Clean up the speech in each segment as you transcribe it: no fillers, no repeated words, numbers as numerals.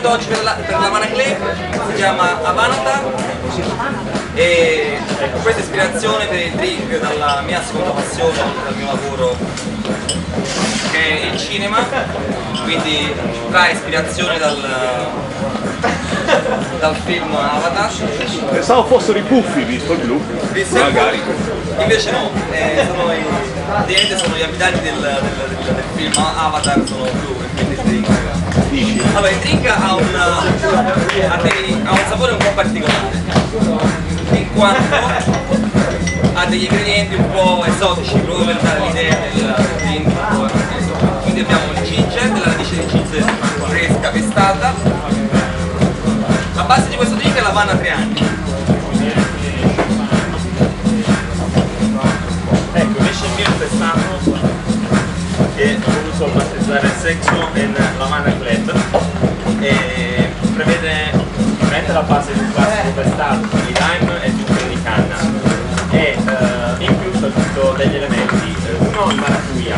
invito oggi per l'Havana Club si chiama Avatar e questa ispirazione per il drink dalla mia seconda passione, dal mio lavoro che è il cinema, quindi trae ispirazione dal film Avatar. Pensavo fossero i puffi, visto il blu. Magari. Invece no, praticamente sono gli abitanti del film Avatar, sono blu e quindi il drink. Allora, il drink ha un sapore un po' particolare, in quanto ha degli ingredienti un po' esotici, proprio per dare l'idea del drink. Quindi abbiamo il ginger, della radice di ginger fresca pestata. La base di questo drink è l'Havana 3 anni. Ecco, invece il mio quest'anno è voluto battezzare Sexo in l'Havana Club e prevede ovviamente la base di un classico pestato, quindi lime e zucchero di canna e in più ho aggiunto degli elementi, uno il maracuja,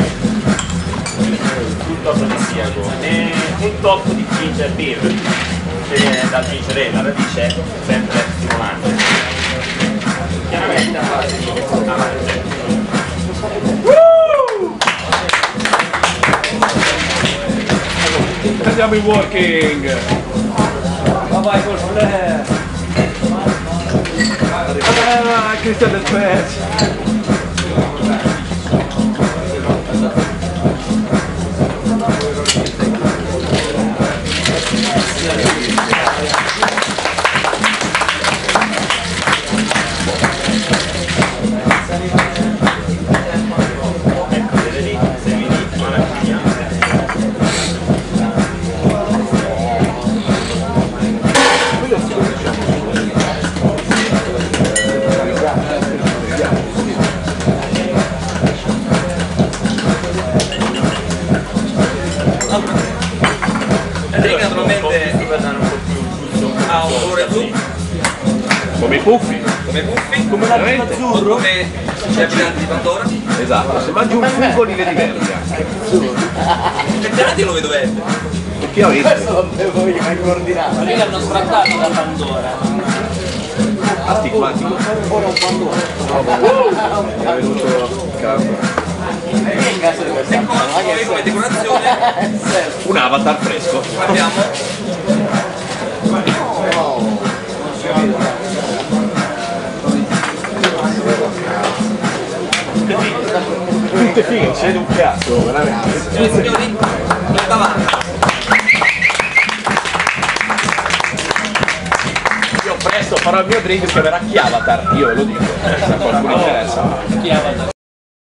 tutto afrodisiaco e un tocco di ginger beer che viene dal ginger ale, la radice sempre stimolante, chiaramente a base di arance. Andiamo in working! Vai col flare! Cristian del Pezzo! Il drink naturalmente ha un colore blu, Come i puffi! come l'azzurro, come gli abitanti di Pandora. Esatto, se mangi un fungo li vedi verdi anche. Il pianati lo vedo verde. Perché ho visto? Questo lo devo io mai coordinato. Lì l'hanno sfrattato da Pandora. Astigmatico. Ora un Pandora. È venuto campo. In caso di questa Poi come decorazione Un avatar fresco. abbiamo Tutte fighe, c'è un cazzo, veramente. signori davanti. Io presto farò il mio drink che verrà chi avatar, io ve lo dico. Se a qualcuno interessa.